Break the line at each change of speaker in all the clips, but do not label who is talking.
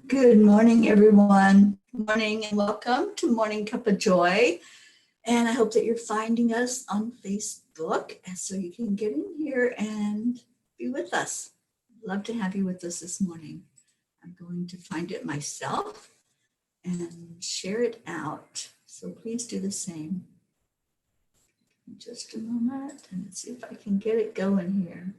Good morning, everyone. Good morning and welcome to Morning Cuppa Joy. And I hope that you're finding us on Facebook and so you can get in here and be with us. Love to have you with us this morning. I'm going to find it myself and share it out. So please do the same. Just a moment and see if I can get it going here.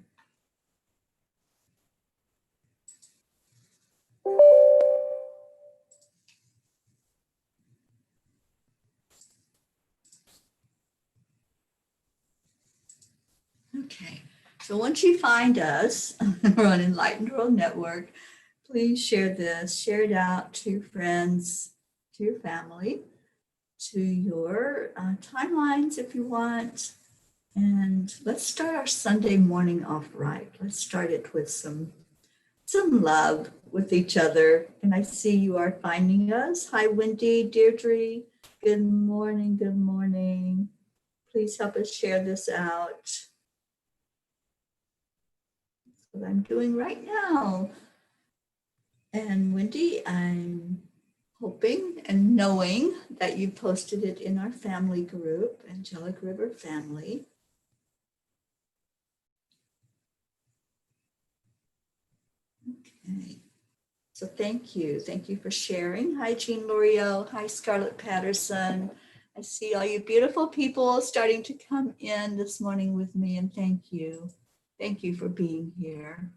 Okay, so once you find us, we're on Enlightened World Network, please share this, share it out to your friends, to your family, to your timelines if you want. And let's start our Sunday morning off right. Let's start it with some love with each other. And I see you are finding us. Hi, Wendy, Deirdre. Good morning, good morning. Please help us share this out. What I'm doing right now. And Wendy, I'm hoping and knowing that you posted it in our family group, Angelic River Family. Okay, so thank you. Thank you for sharing. Hi, Jean L'Oreal. Hi, Scarlett Patterson. I see all you beautiful people starting to come in this morning with me, and thank you. Thank you for being here.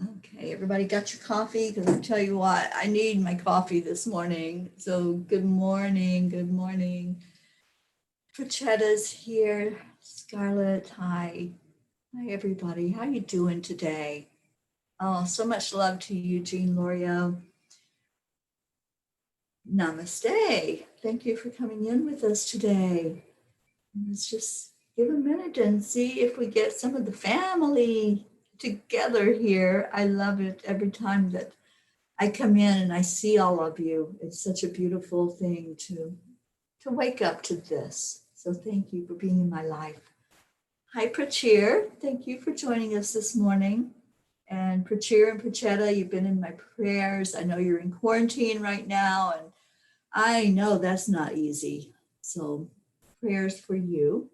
Okay, everybody got your coffee? Because I tell you what, I need my coffee this morning. So good morning, good morning. Frachetta's here. Scarlett, hi. Hi, everybody. How you doing today? Oh, so much love to you, Jean L'Oreal. Namaste. Thank you for coming in with us today. Let's just give a minute and see if we get some of the family together here. I love it every time that I come in and I see all of you. It's such a beautiful thing to wake up to this. So thank you for being in my life. Hi, Prachir. Thank you for joining us this morning. And Prachir and Prachetta, you've been in my prayers. I know you're in quarantine right now, and I know that's not easy. So prayers for you.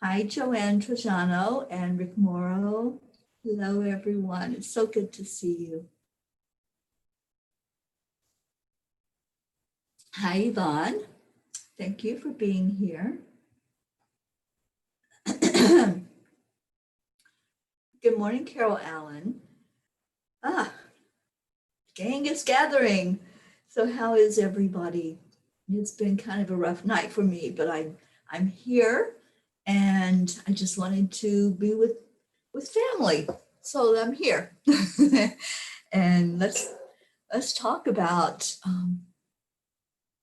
Hi, Joanne Trajano and Rick Morrow. Hello, everyone. It's so good to see you. Hi, Yvonne. Thank you for being here. Good morning, Carol Allen. Gang is gathering. So how is everybody? It's been kind of a rough night for me, but I'm here and I just wanted to be with family. So I'm here. And let's talk about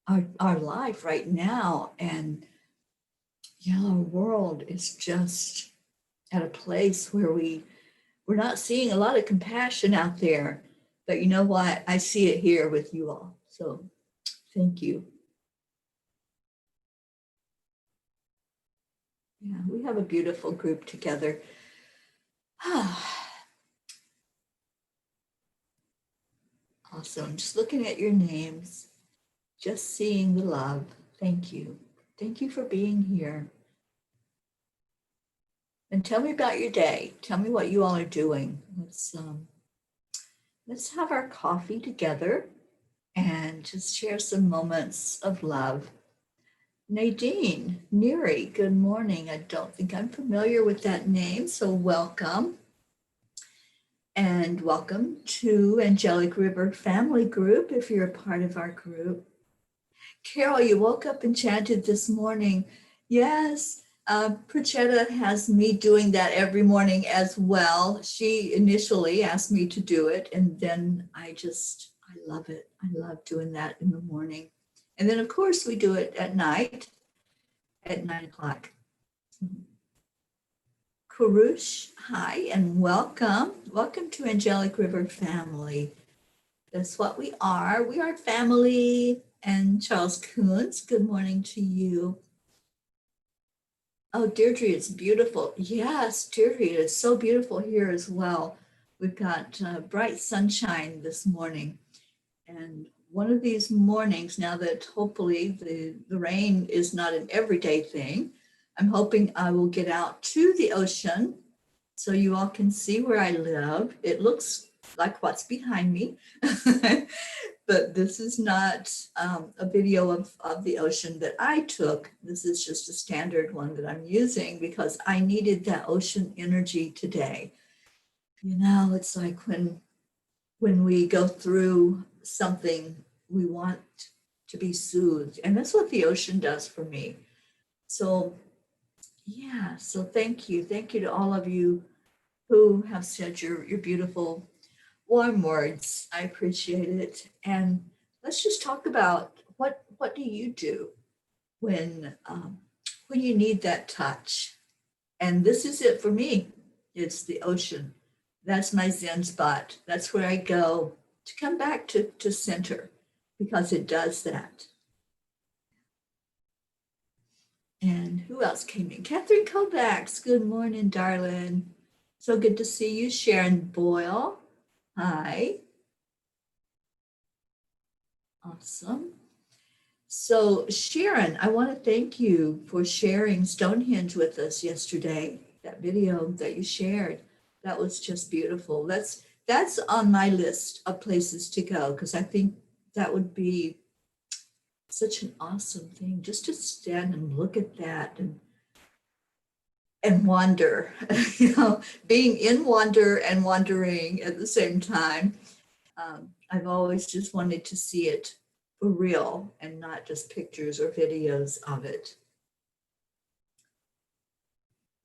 our life right now. And yeah, our world is just at a place where we're not seeing a lot of compassion out there. But you know what? I see it here with you all. So thank you. Yeah, we have a beautiful group together. Awesome. Just looking at your names, just seeing the love. Thank you. Thank you for being here. And tell me about your day. Tell me what you all are doing. Let's have our coffee together and just share some moments of love. Nadine Neary, good morning. I don't think I'm familiar with that name, so welcome. And welcome to Angelic River Family Group if you're a part of our group. Carol, you woke up and chanted this morning. Yes, Prachetta has me doing that every morning as well. She initially asked me to do it, and then I love it. I love doing that in the morning. And then, of course, we do it at night at 9 o'clock. Kurush, hi, and welcome. Welcome to Angelic River Family. That's what we are. We are family. And Charles Coons, good morning to you. Oh, Deirdre, it's beautiful. Yes, Deirdre, it's so beautiful here as well. We've got bright sunshine this morning. And one of these mornings, now that hopefully the rain is not an everyday thing, I'm hoping I will get out to the ocean so you all can see where I live. It looks like what's behind me, but this is not a video of the ocean that I took. This is just a standard one that I'm using because I needed that ocean energy today. You know, it's like when we go through something, we want to be soothed. And that's what the ocean does for me. So, yeah, so thank you. Thank you to all of you who have said your beautiful, warm words. I appreciate it. And let's just talk about what do you do when you need that touch? And this is it for me. It's the ocean. That's my Zen spot. That's where I go to come back to center because it does that. And who else came in? Catherine Kovacs. Good morning, darling. So good to see you. Sharon Boyle. Hi. Awesome. So Sharon, I want to thank you for sharing Stonehenge with us yesterday. That video that you shared, that was just beautiful. That's on my list of places to go because I think that would be such an awesome thing just to stand and look at that and wonder, you know, being in wonder and wondering at the same time. I've always just wanted to see it for real and not just pictures or videos of it.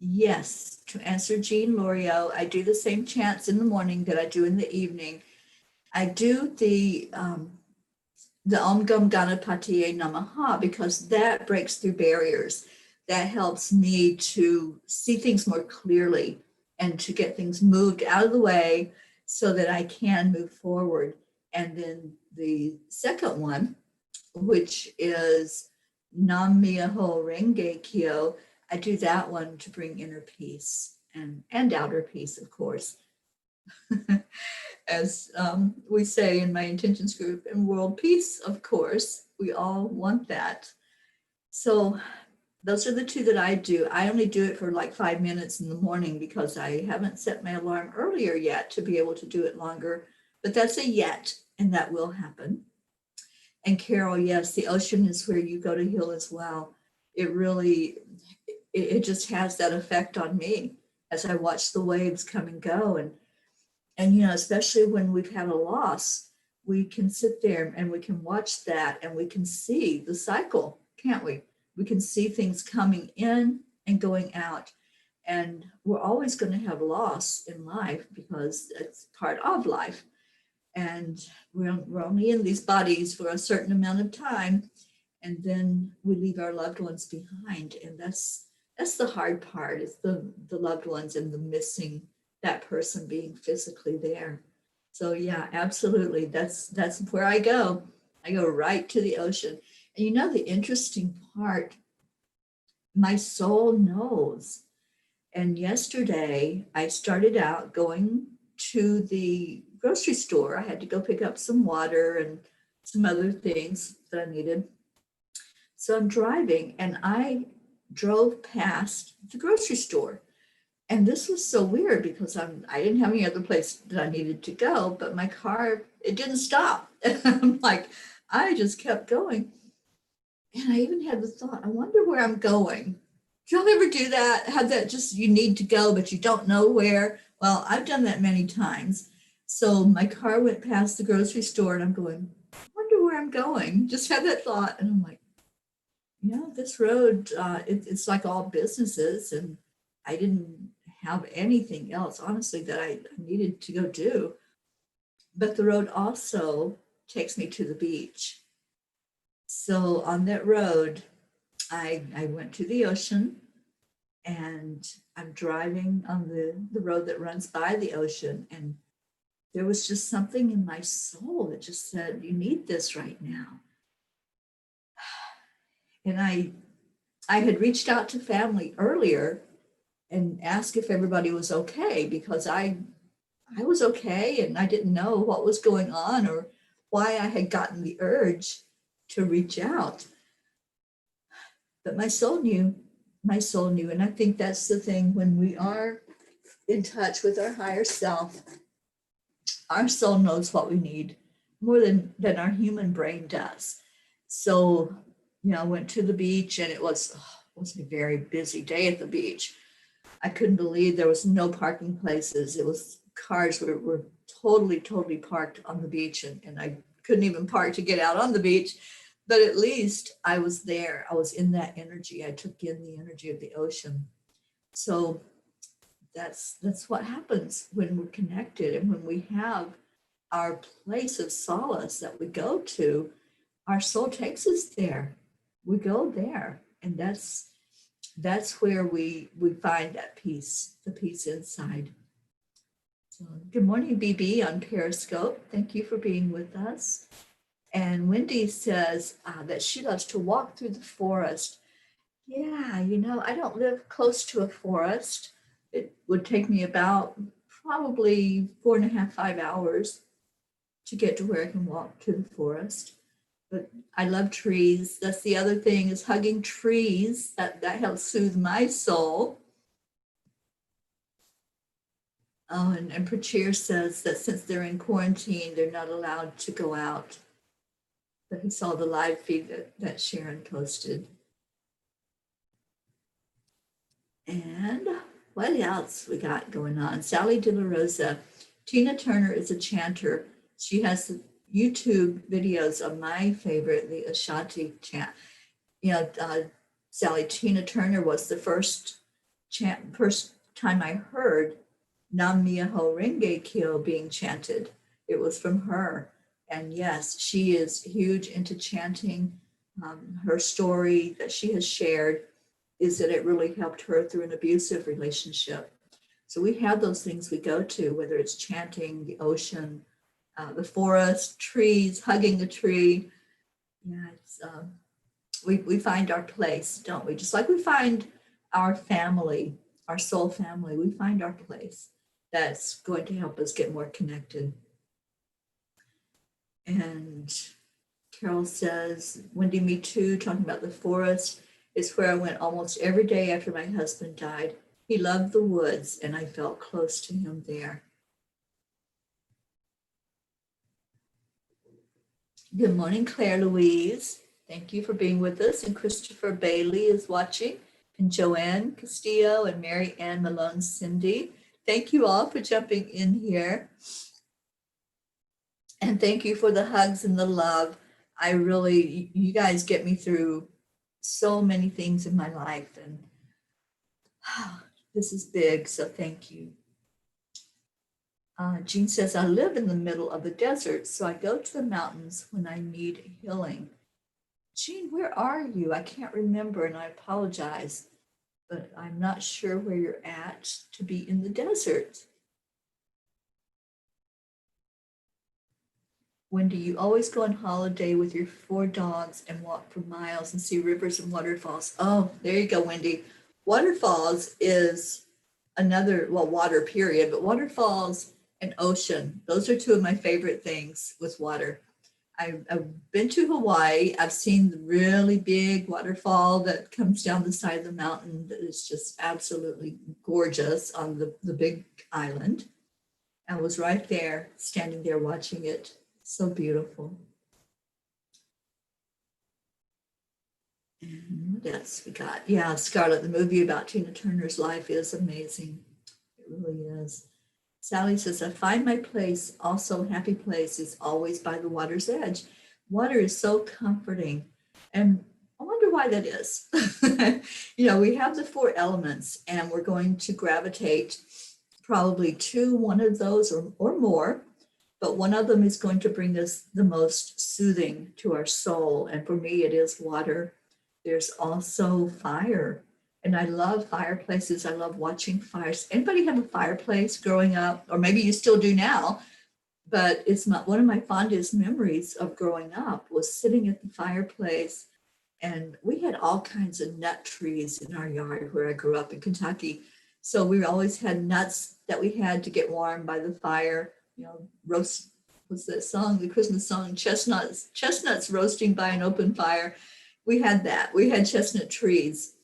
Yes, to answer Jean Lorio, I do the same chants in the morning that I do in the evening. I do the Om Gam Ganapatiye Namaha because that breaks through barriers. That helps me to see things more clearly and to get things moved out of the way so that I can move forward. And then the second one, which is Nam Myoho Renge Kyo, I do that one to bring inner peace and outer peace, of course. As we say in my intentions group, and world peace, of course, we all want that. So those are the two that I do. I only do it for like 5 minutes in the morning because I haven't set my alarm earlier yet to be able to do it longer, but that's a yet, and that will happen. And Carol, yes, the ocean is where you go to heal as well. It really, it just has that effect on me as I watch the waves come and go. And you know, especially when we've had a loss, we can sit there and we can watch that and we can see the cycle, can't we? We can see things coming in and going out. And we're always going to have loss in life because it's part of life. And we're only in these bodies for a certain amount of time. And then we leave our loved ones behind. And that's the hard part, is the loved ones and the missing that person being physically there. So yeah, absolutely. That's where I go. I go right to the ocean. And you know, the interesting part, my soul knows. And yesterday I started out going to the grocery store. I had to go pick up some water and some other things that I needed. So I'm driving and I drove past the grocery store. And this was so weird because I didn't have any other place that I needed to go, but my car, it didn't stop. And I'm like, I just kept going. And I even had the thought, I wonder where I'm going. Do y'all ever do that? Have that just, you need to go, but you don't know where? Well, I've done that many times. So my car went past the grocery store and I'm going, I wonder where I'm going. Just had that thought. And I'm like, yeah, this road, it's like all businesses. And I didn't have anything else, honestly, that I needed to go do. But the road also takes me to the beach. So on that road, I went to the ocean and I'm driving on the road that runs by the ocean. And there was just something in my soul that just said, you need this right now. And I had reached out to family earlier and asked if everybody was okay because I I was okay and I didn't know what was going on or why I had gotten the urge to reach out. But my soul knew, my soul knew. And I think that's the thing when we are in touch with our higher self, our soul knows what we need more than our human brain does. So, I went to the beach and it was a very busy day at the beach. I couldn't believe there was no parking places. It was cars were totally parked on the beach and I couldn't even park to get out on the beach. But at least I was there. I was in that energy. I took in the energy of the ocean. So that's what happens when we're connected and when we have our place of solace that we go to, our soul takes us there. We go there. And that's where we find that peace, the peace inside. So, good morning, BB on Periscope. Thank you for being with us. And Wendy says that she loves to walk through the forest. Yeah, I don't live close to a forest. It would take me about probably 4.5, 5 hours to get to where I can walk to the forest. But I love trees. That's the other thing is hugging trees. That helps soothe my soul. Oh, and Prachir says that since they're in quarantine, they're not allowed to go out. But he saw the live feed that Sharon posted. And what else we got going on? Sally De La Rosa. Tina Turner is a chanter. She has YouTube videos of my favorite, the Ashanti chant. Sally, Tina Turner was the first time I heard Nam Myoho Renge Kyo being chanted. It was from her. And yes, she is huge into chanting. Her story that she has shared is that it really helped her through an abusive relationship. So we have those things we go to, whether it's chanting, the ocean, the forest, trees, hugging the tree. Yeah, it's we find our place, don't we? Just like we find our family, our soul family, we find our place that's going to help us get more connected. And Carol says, Wendy, me too, talking about the forest. It's where I went almost every day after my husband died. He loved the woods and I felt close to him there. Good morning, Claire Louise. Thank you for being with us. And Christopher Bailey is watching. And Joanne Castillo and Mary Ann Malone Cindy. Thank you all for jumping in here. And thank you for the hugs and the love. You guys get me through so many things in my life. And this is big, so thank you. Jean says, I live in the middle of the desert, so I go to the mountains when I need healing. Jean, where are you? I can't remember, and I apologize, but I'm not sure where you're at to be in the desert. Wendy, you always go on holiday with your 4 dogs and walk for miles and see rivers and waterfalls. Oh, there you go, Wendy. Waterfalls is another, water period, but waterfalls and ocean, those are 2 of my favorite things with water. I've been to Hawaii. I've seen the really big waterfall that comes down the side of the mountain that is just absolutely gorgeous on the big island. I was right there, standing there watching it. So beautiful. And what else we got? Yeah, Scarlett, the movie about Tina Turner's life is amazing. It really is. Sally says, I find my place, also happy place, is always by the water's edge. Water is so comforting. And I wonder why that is. We have the 4 elements, and we're going to gravitate probably to one of those or more. But one of them is going to bring us the most soothing to our soul. And for me, it is water. There's also fire. And I love fireplaces. I love watching fires. Anybody have a fireplace growing up? Or maybe you still do now. But it's one of my fondest memories of growing up was sitting at the fireplace. And we had all kinds of nut trees in our yard where I grew up in Kentucky. So we always had nuts that we had to get warm by the fire, roast, what's that song, the Christmas song, chestnuts roasting by an open fire. We had that. We had chestnut trees.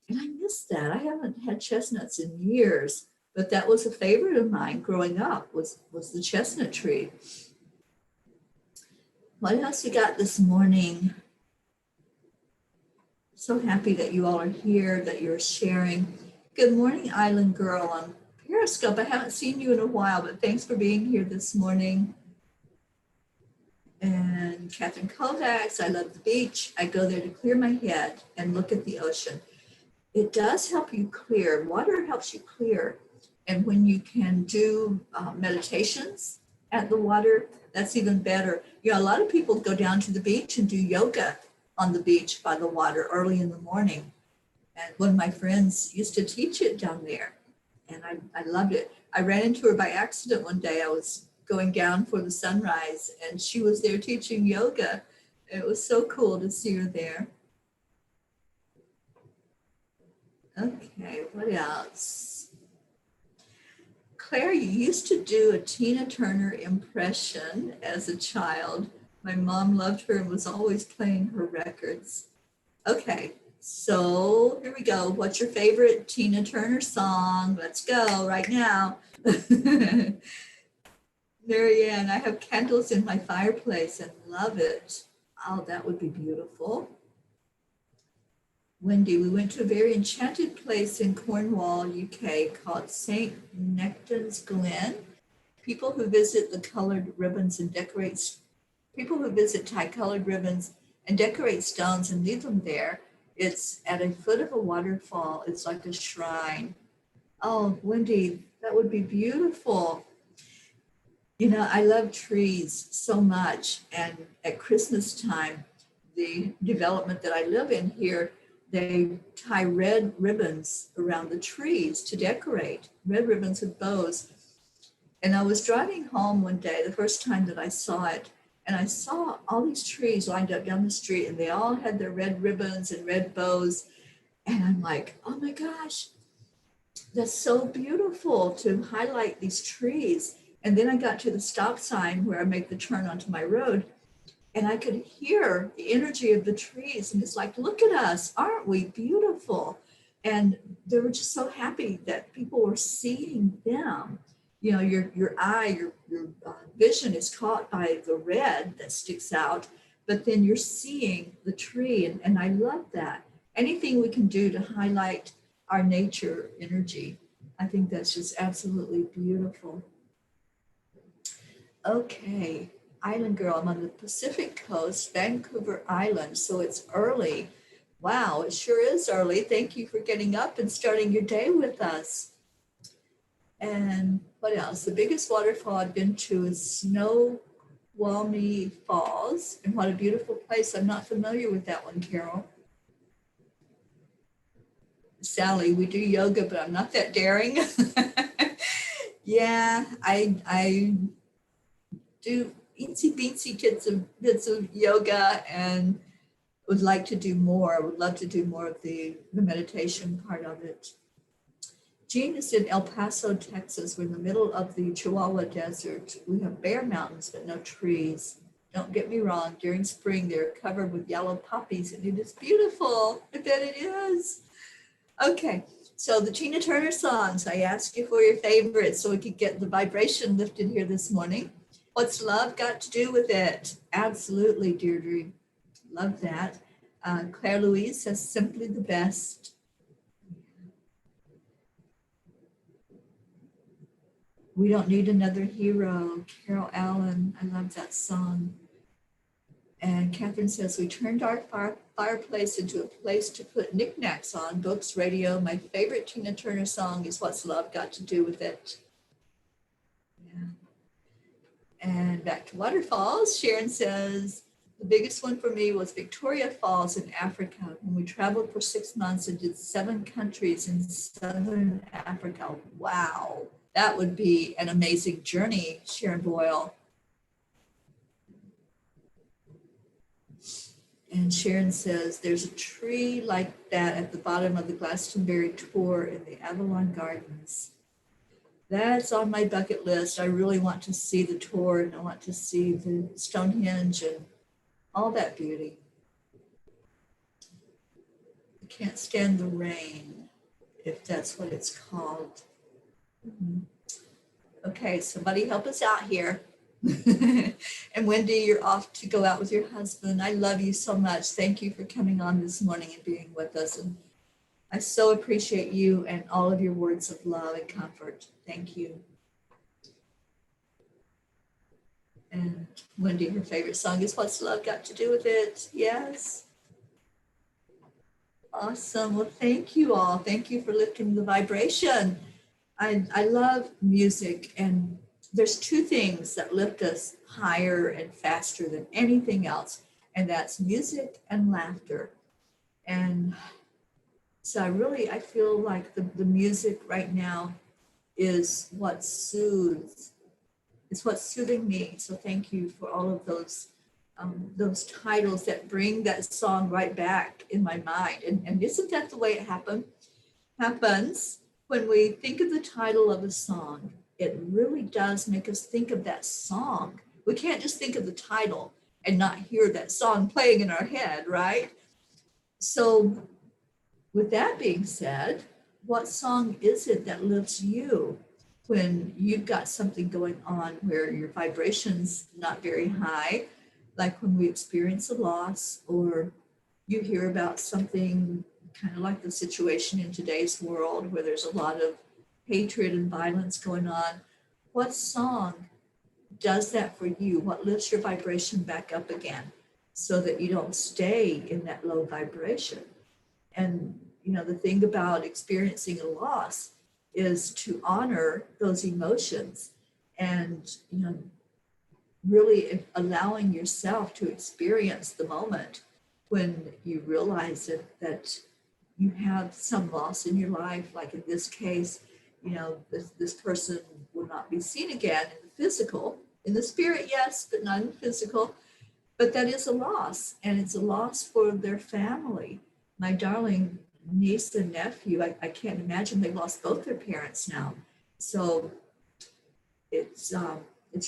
And I miss that. I haven't had chestnuts in years, but that was a favorite of mine growing up was the chestnut tree. What else you got this morning? So happy that you all are here, that you're sharing. Good morning, Island Girl on Periscope. I haven't seen you in a while, but thanks for being here this morning. And Catherine Kovacs, I love the beach. I go there to clear my head and look at the ocean. It does help you clear. Water helps you clear. And when you can do meditations at the water, that's even better. A lot of people go down to the beach and do yoga on the beach by the water early in the morning. And one of my friends used to teach it down there. And I loved it. I ran into her by accident one day. I was going down for the sunrise and she was there teaching yoga. It was so cool to see her there. Okay, what else? Claire, you used to do a Tina Turner impression as a child. My mom loved her and was always playing her records. Okay, so here we go. What's your favorite Tina Turner song? Let's go right now. Marianne, I have candles in my fireplace and love it. Oh, that would be beautiful. Wendy, we went to a very enchanted place in Cornwall, UK called St. Nectan's Glen. People who visit tie-colored ribbons and decorate stones and leave them there. It's at a foot of a waterfall. It's like a shrine. Oh, Wendy, that would be beautiful. I love trees so much. And at Christmas time, the development that I live in here, they tie red ribbons around the trees to decorate, red ribbons with bows. And I was driving home one day, the first time that I saw it, and I saw all these trees lined up down the street and they all had their red ribbons and red bows. And I'm like, oh my gosh, that's so beautiful to highlight these trees. And then I got to the stop sign where I make the turn onto my road and I could hear the energy of the trees. And it's like, look at us, aren't we beautiful? And they were just so happy that people were seeing them. Your eye, your vision is caught by the red that sticks out, but then you're seeing the tree. And I love that. Anything we can do to highlight our nature energy, I think that's just absolutely beautiful. Okay, Island Girl, I'm on the Pacific Coast, Vancouver Island, so it's early. Wow, it sure is early. Thank you for getting up and starting your day with us. And what else? The biggest waterfall I've been to is Snoqualmie Falls. And what a beautiful place. I'm not familiar with that one, Carol. Sally, we do yoga, but I'm not that daring. Yeah, I do itsy beatsy bits of yoga and would like to do more. I would love to do more of the meditation part of it. Jean is in El Paso, Texas. We're in the middle of the Chihuahua Desert. We have bare mountains, but no trees. Don't get me wrong, during spring, they're covered with yellow poppies, and it is beautiful. I bet it is. Okay, so the Tina Turner songs, I asked you for your favorites so we could get the vibration lifted here this morning. What's love got to do with it? Absolutely, Deirdre. Love that. Claire Louise says simply the best. We don't need another hero. Carol Allen, I love that song. And Catherine says, we turned our fireplace into a place to put knickknacks on, books, radio. My favorite Tina Turner song is What's Love Got to Do with It? Yeah. And back to waterfalls. Sharon says, the biggest one for me was Victoria Falls in Africa. When we traveled for 6 months and did 7 countries in Southern Africa. Wow. That would be an amazing journey, Sharon Boyle. And Sharon says, there's a tree like that at the bottom of the Glastonbury tour in the Avalon Gardens. That's on my bucket list. I really want to see the tour, and I want to see the Stonehenge and all that beauty. I can't stand the rain, if that's what it's called. Okay, somebody help us out here. And Wendy, you're off to go out with your husband. I love you so much. Thank you for coming on this morning and being with us. And I so appreciate you and all of your words of love and comfort. Thank you. And Wendy, her favorite song is What's Love Got to Do with It? Yes. Awesome. Well, thank you all. Thank you for lifting the vibration. I love music, and there's two things that lift us higher and faster than anything else, and that's music and laughter. And so I feel like the music right now is what soothes. It's what's soothing me. So thank you for all of those titles that bring that song right back in my mind. And isn't that the way it happens? When we think of the title of a song, it really does make us think of that song. We can't just think of the title and not hear that song playing in our head, right? So with that being said, what song is it that lifts you when you've got something going on where your vibration's not very high, like when we experience a loss, or you hear about something kind of like the situation in today's world where there's a lot of hatred and violence going on? What song does that for you? What lifts your vibration back up again so that you don't stay in that low vibration? And the thing about experiencing a loss is to honor those emotions and really allowing yourself to experience the moment when you realize that you have some loss in your life. Like in this case, this person will not be seen again in the physical. In the spirit, yes, but not in the physical. But that is a loss, and it's a loss for their family. My darling niece and nephew, I can't imagine they've lost both their parents now. So it's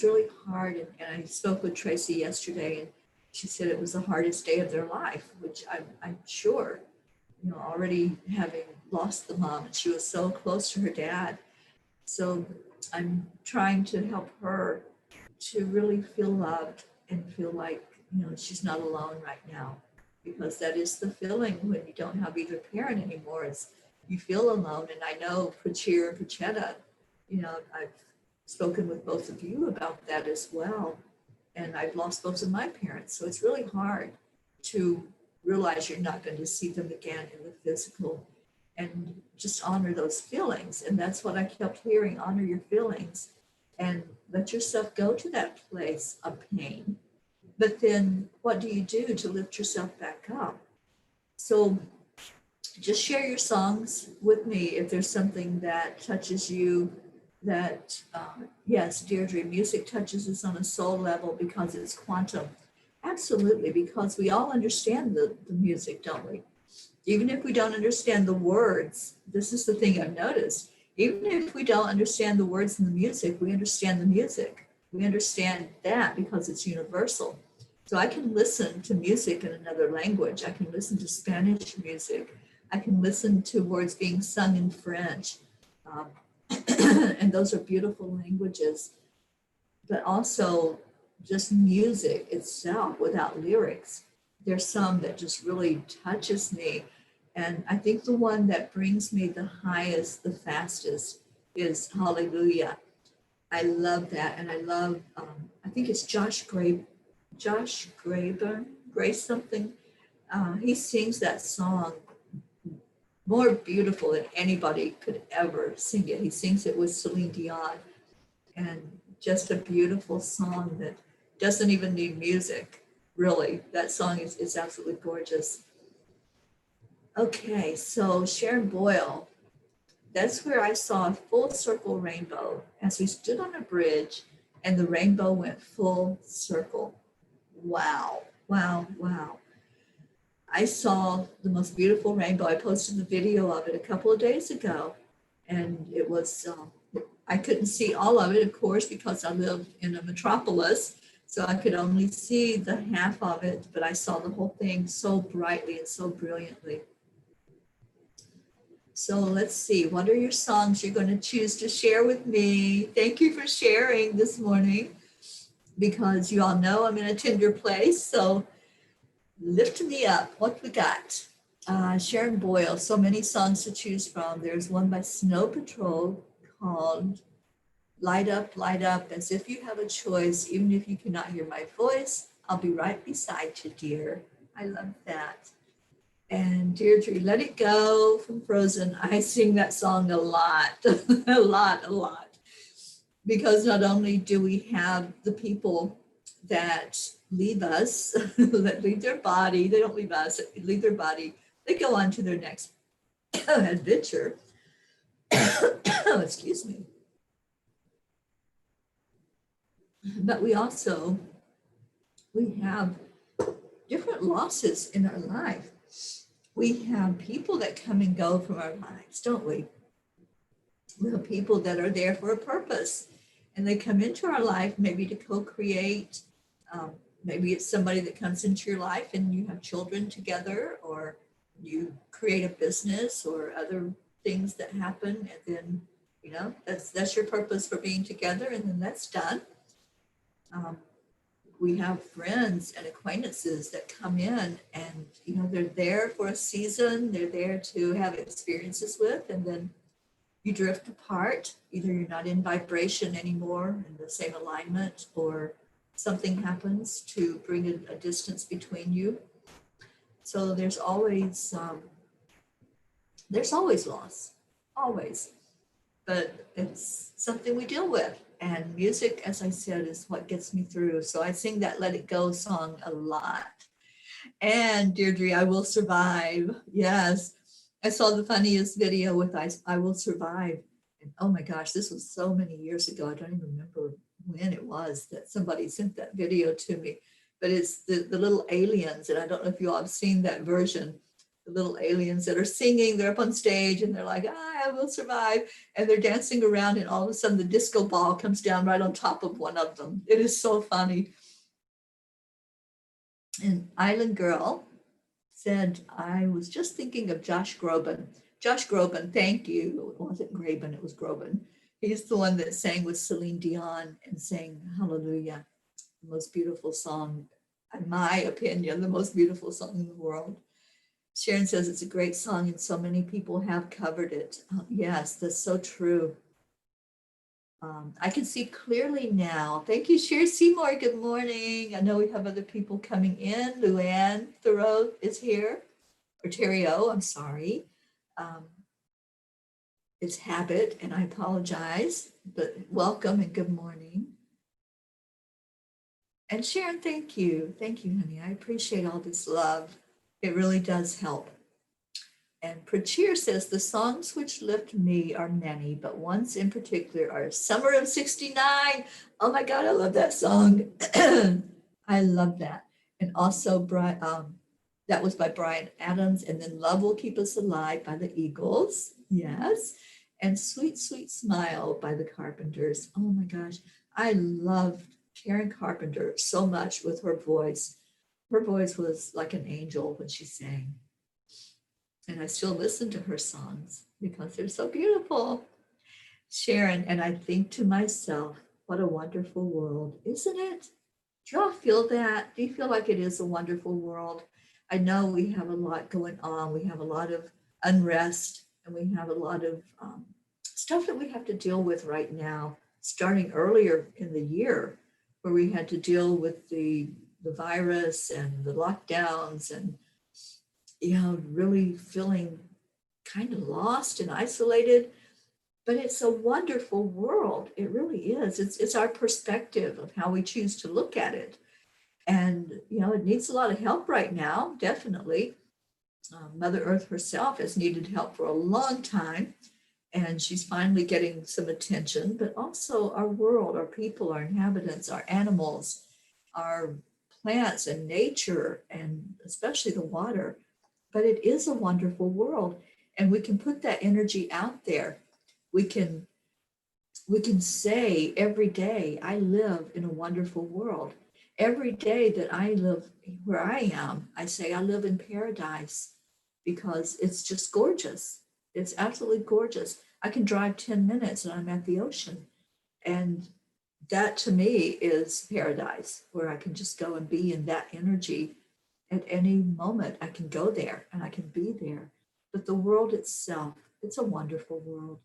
really hard. And I spoke with Tracy yesterday, and she said it was the hardest day of their life, which I'm sure, already having lost the mom, and she was so close to her dad. So I'm trying to help her to really feel loved and feel like, she's not alone right now, because that is the feeling when you don't have either parent anymore. It's you feel alone. And I know Prachir and Prachetta, I've spoken with both of you about that as well. And I've lost both of my parents. So it's really hard to realize you're not going to see them again in the physical, and just honor those feelings. And that's what I kept hearing: honor your feelings and let yourself go to that place of pain. But then what do you do to lift yourself back up? So just share your songs with me if there's something that touches you. That yes, Deirdre, music touches us on a soul level because it's quantum. Absolutely, because we all understand the music, don't we? Even if we don't understand the words, this is the thing I've noticed. Even if we don't understand the words in the music, we understand the music. We understand that because it's universal. So I can listen to music in another language. I can listen to Spanish music. I can listen to words being sung in French. And those are beautiful languages. But also just music itself without lyrics. There's some that just really touches me. And I think the one that brings me the highest, the fastest is Hallelujah. I love that. And I love, I think it's Josh Graber, Grace something. He sings that song more beautiful than anybody could ever sing it. He sings it with Celine Dion, and just a beautiful song that doesn't even need music, really. That song is absolutely gorgeous. Okay, so Sharon Boyle, that's where I saw a full circle rainbow as we stood on a bridge and the rainbow went full circle. Wow, wow, wow. I saw the most beautiful rainbow. I posted the video of it a couple of days ago, and it was, I couldn't see all of it, of course, because I live in a metropolis. So I could only see the half of it, but I saw the whole thing so brightly and so brilliantly. So let's see, what are your songs you're going to choose to share with me? Thank you for sharing this morning, because you all know I'm in a tender place. So lift me up. What we got? Sharon Boyle, so many songs to choose from. There's one by Snow Patrol called Light Up, as if you have a choice, even if you cannot hear my voice, I'll be right beside you, dear. I love that. And Deirdre, Let It Go from Frozen. I sing that song a lot, a lot. Because not only do we have the people that leave us, that leave their body, they don't leave us, leave their body, they go on to their next adventure. Excuse me. But we have different losses in our life. We have people that come and go from our lives, don't we? We have people that are there for a purpose, and they come into our life maybe to co-create. Maybe it's somebody that comes into your life and you have children together, or you create a business or other things that happen, and then, you know, that's your purpose for being together, and then that's done. We have friends and acquaintances that come in, and, you know, they're there for a season, they're there to have experiences with, and then you drift apart. Either you're not in vibration anymore, in the same alignment, or something happens to bring a distance between you. So there's always loss, always. But it's something we deal with. And music, as I said, is what gets me through. So I sing that Let It Go song a lot. And Deirdre, I Will Survive. Yes. I saw the funniest video with I Will Survive. And oh my gosh, this was so many years ago. I don't even remember when it was that somebody sent that video to me. But it's the little aliens. And I don't know if you all have seen that version. The little aliens that are singing, they're up on stage and they're like, I will survive. And they're dancing around, and all of a sudden the disco ball comes down right on top of one of them. It is so funny. And Island Girl said, I was just thinking of Josh Groban. Josh Groban, thank you. It wasn't Graben, it was Groban. He's the one that sang with Celine Dion and sang Hallelujah, the most beautiful song, in my opinion, the most beautiful song in the world. Sharon says it's a great song and so many people have covered it. Yes, that's so true. I can see clearly now. Thank you, Sharon Seymour. Good morning. I know we have other people coming in. Luann Thoreau is here, or Teri O, I'm sorry. It's habit, and I apologize, but welcome and good morning. And Sharon, thank you. Thank you, honey. I appreciate all this love. It really does help. And Prachir says, the songs which lift me are many, but ones in particular are Summer of 69. Oh my God, I love that song. I love that. And also, that was by Bryan Adams. And then Love Will Keep Us Alive by the Eagles. Yes. And Sweet, Sweet Smile by the Carpenters. Oh my gosh. I loved Karen Carpenter so much with her voice. Her voice was like an angel when she sang. And I still listen to her songs because they're so beautiful. Sharon, and I think to myself, what a wonderful world, isn't it? Do y'all feel that? Do you feel like it is a wonderful world? I know we have a lot going on. We have a lot of unrest, and we have a lot of stuff that we have to deal with right now, starting earlier in the year, where we had to deal with the virus and the lockdowns, and really feeling kind of lost and isolated. But it's a wonderful world. It really is. It's our perspective of how we choose to look at it. And, it needs a lot of help right now, definitely. Mother Earth herself has needed help for a long time, and she's finally getting some attention. But also our world, our people, our inhabitants, our animals, our plants and nature, and especially the water. But it is a wonderful world, and we can put that energy out there. We can we can say every day, I live in a wonderful world. Every day that I live where I am, I say I live in paradise because it's just gorgeous. It's absolutely gorgeous. I can drive 10 minutes and I'm at the ocean. And that to me is paradise, where I can just go and be in that energy at any moment. I can go there and I can be there. But the world itself, it's a wonderful world.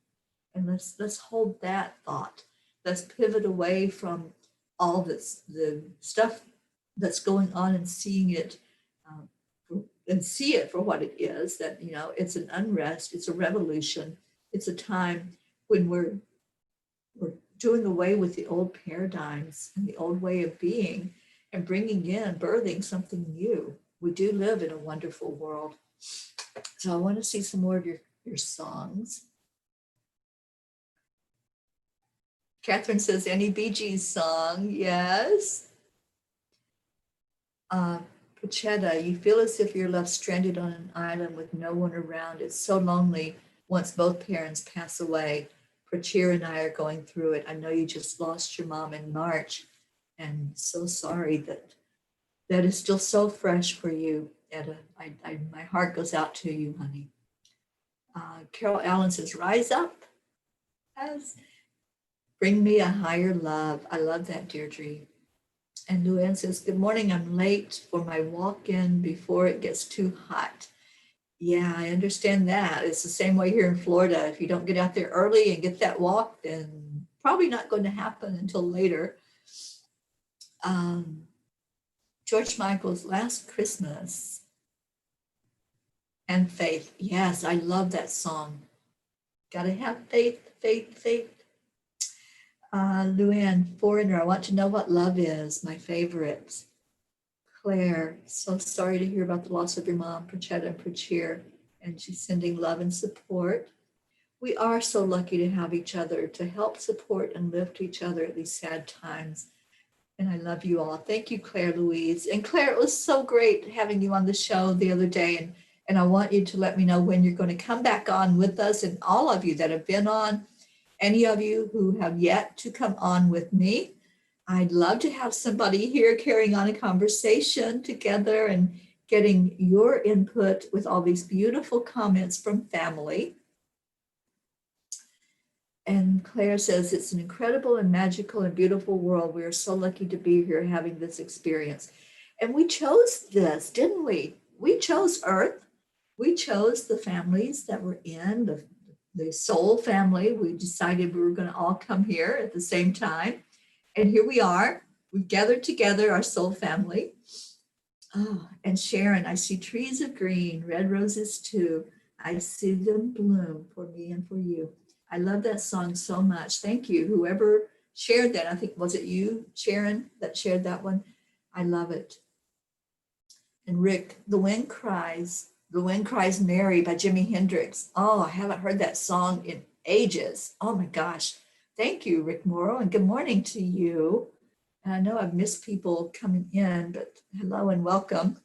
And let's hold that thought. Let's pivot away from all this the stuff that's going on and seeing it um, and see it for what it is. That it's an unrest, it's a revolution, it's a time when we're doing away with the old paradigms and the old way of being and bringing in, birthing something new. We do live in a wonderful world. So I want to see some more of your songs. Catherine says, any Bee Gees song? Yes. Pachetta, you feel as if you're left stranded on an island with no one around. It's so lonely once both parents pass away. Prachir and I are going through it. I know you just lost your mom in March, and so sorry that is still so fresh for you, Etta. My heart goes out to you, honey. Carol Allen says, rise up. Yes. Bring me a higher love. I love that, Deirdre. And Luann says, good morning. I'm late for my walk-in before it gets too hot. Yeah, I understand that. It's the same way here in Florida. If you don't get out there early and get that walk, then probably not going to happen until later. George Michael's Last Christmas and Faith. Yes, I love that song. Gotta have faith, faith, faith. Luann, Foreigner, I want to know what love is, my favorite. Claire, so sorry to hear about the loss of your mom, Prachetta and Prachir, and she's sending love and support. We are so lucky to have each other to help support and lift each other at these sad times. And I love you all. Thank you, Claire Louise. And Claire, it was so great having you on the show the other day. And I want you to let me know when you're going to come back on with us, and all of you that have been on. Any of you who have yet to come on with me, I'd love to have somebody here carrying on a conversation together and getting your input with all these beautiful comments from family. And Claire says, it's an incredible and magical and beautiful world. We are so lucky to be here having this experience. And we chose this, didn't we? We chose Earth. We chose the families that were in the soul family. We decided we were going to all come here at the same time. And here we are. We've gathered together, our soul family. Oh, and Sharon, I see trees of green, red roses too. I see them bloom for me and for you. I love that song so much. Thank you. Whoever shared that, I think, was it you, Sharon, that shared that one? I love it. And Rick, The Wind Cries Mary by Jimi Hendrix. Oh, I haven't heard that song in ages. Oh my gosh. Thank you, Rick Morrow, and good morning to you. And I know I've missed people coming in, but hello and welcome.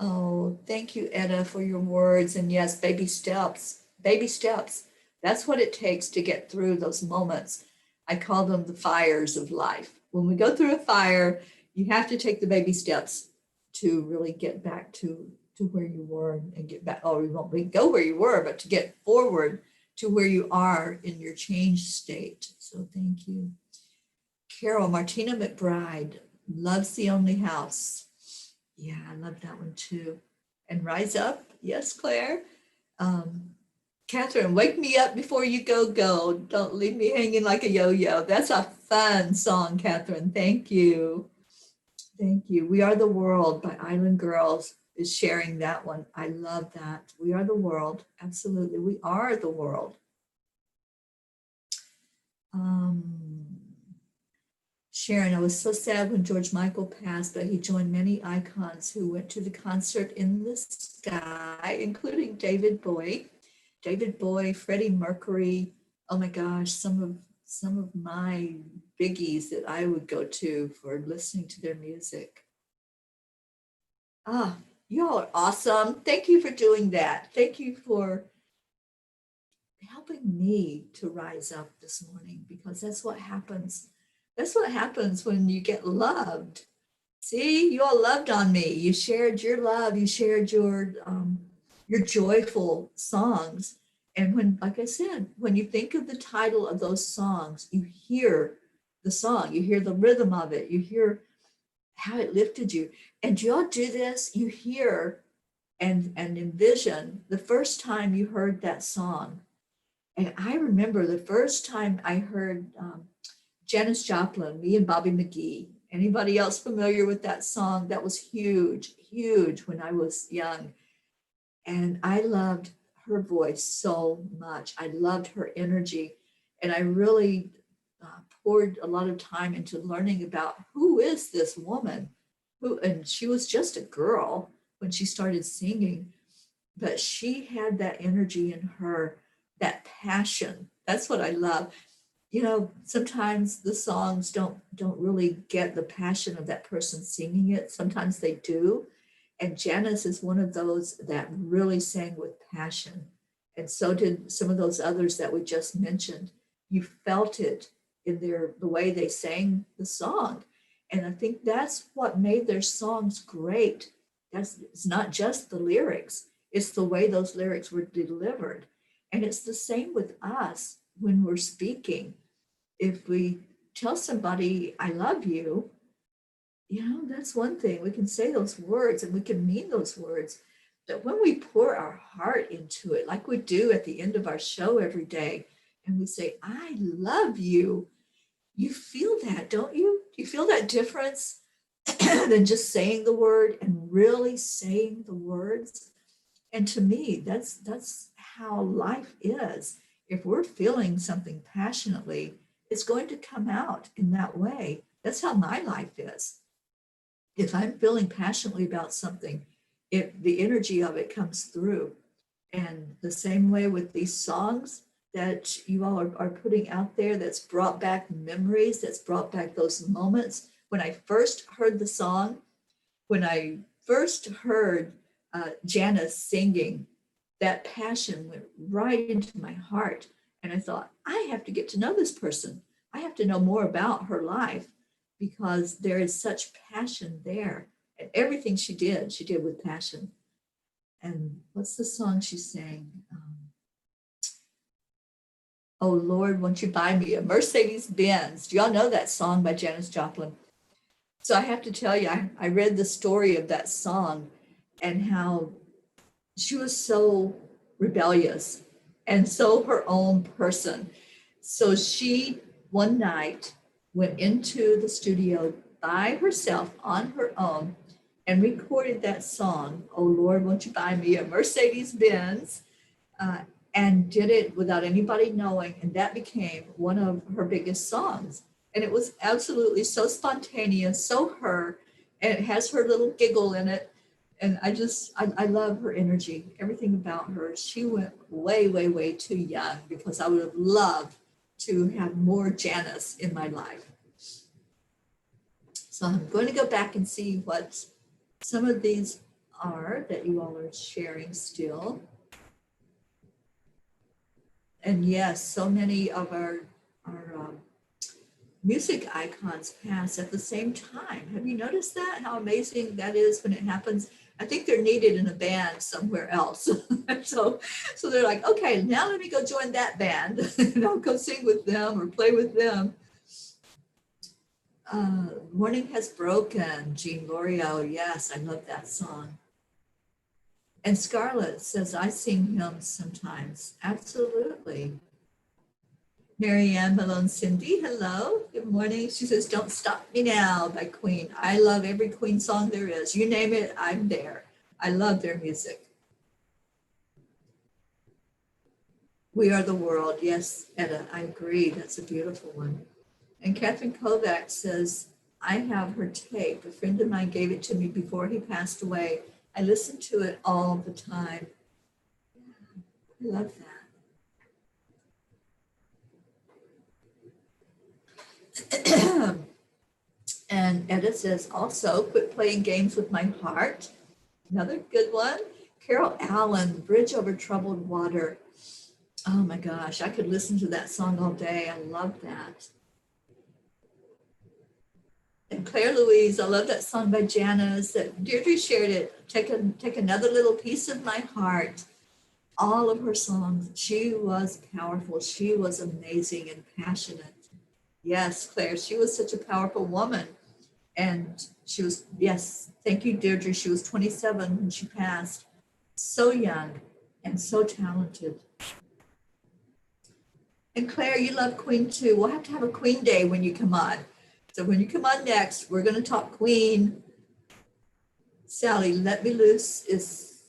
Oh, thank you, Etta, for your words. And yes, baby steps, baby steps. That's what it takes to get through those moments. I call them the fires of life. When we go through a fire, you have to take the baby steps to really get back to where you were and get back. Oh, you won't go where you were, but to get forward to where you are in your changed state. So thank you. Carol, Martina McBride, Love's the Only House. Yeah, I love that one too. And Rise Up. Yes, Claire. Catherine, wake me up before you go. Don't leave me hanging like a yo-yo. That's a fun song, Catherine. Thank you. Thank you. We Are the World by Island Girls is sharing that one. I love that. We are the world. Absolutely. We are the world. Sharon, I was so sad when George Michael passed, but he joined many icons who went to the concert in the sky, including David Bowie, Freddie Mercury. Oh my gosh, some some of my biggies that I would go to for listening to their music. Ah, y'all are awesome. Thank you for doing that. Thank you for helping me to rise up this morning, because that's what happens. That's what happens when you get loved. See, you all loved on me. You shared your love. You shared your joyful songs. And when, like I said, when you think of the title of those songs, you hear the song, you hear the rhythm of it, you hear how it lifted you. And y'all do this, you hear and envision the first time you heard that song. And I remember the first time I heard Janis Joplin, Me and Bobby McGee. Anybody else familiar with that song? That was huge, huge when I was young. And I loved her voice so much. I loved her energy. And I really poured a lot of time into learning about who is this woman and she was just a girl when she started singing, but she had that energy in her, that passion. That's what I love. You know, sometimes the songs don't really get the passion of that person singing it. Sometimes they do. And Janice is one of those that really sang with passion. And so did some of those others that we just mentioned. You felt it in the way they sang the song. And I think that's what made their songs great. It's not just the lyrics, it's the way those lyrics were delivered. And it's the same with us when we're speaking. If we tell somebody, I love you, you know, that's one thing. We can say those words and we can mean those words. But when we pour our heart into it, like we do at the end of our show every day, and we say, I love you, you feel that, don't you? Do you feel that difference than just saying the word and really saying the words? And to me, that's how life is. If we're feeling something passionately, it's going to come out in that way. That's how my life is. If I'm feeling passionately about something, the energy of it comes through. And the same way with these songs that you all are putting out there, that's brought back memories, that's brought back those moments. When I first heard the song, when I first heard Janice singing, that passion went right into my heart. And I thought, I have to get to know this person. I have to know more about her life, because there is such passion there. And everything she did with passion. And what's the song she sang? Oh Lord, won't you buy me a Mercedes Benz? Do y'all know that song by Janis Joplin? So I have to tell you, I read the story of that song and how she was so rebellious and so her own person. So she one night went into the studio by herself on her own and recorded that song, Oh Lord, won't you buy me a Mercedes Benz? Uh, and did it without anybody knowing. And that became one of her biggest songs. And it was absolutely so spontaneous, so her, and it has her little giggle in it. And I love her energy, everything about her. She went way, way, way too young, because I would have loved to have more Janice in my life. So I'm going to go back and see what some of these are that you all are sharing still. And yes, so many of our music icons pass at the same time. Have you noticed that? How amazing that is when it happens? I think they're needed in a band somewhere else. so they're like, okay, now let me go join that band and I'll go sing with them or play with them. Morning Has Broken, Jean Lorio. Yes, I love that song. And Scarlett says, I sing hymns sometimes. Absolutely. Marianne Malone Cindy, hello, good morning. She says, Don't Stop Me Now by Queen. I love every Queen song there is. You name it, I'm there. I love their music. We Are the World. Yes, Etta, I agree. That's a beautiful one. And Catherine Kovac says, I have her tape. A friend of mine gave it to me before he passed away. I listen to it all the time. I love that. Edith says, also, quit playing games with my heart. Another good one. Carol Allen, Bridge Over Troubled Water. Oh my gosh, I could listen to that song all day. I love that. And Claire Louise, I love that song by Janice that Deirdre shared it. Take another little piece of my heart. All of her songs, she was powerful. She was amazing and passionate. Yes, Claire, she was such a powerful woman. And she was, yes, thank you, Deirdre. She was 27 when she passed. So young and so talented. And Claire, you love Queen too. We'll have to have a Queen Day when you come on. So when you come on next, we're going to talk Queen. Sally, Let Me Loose is,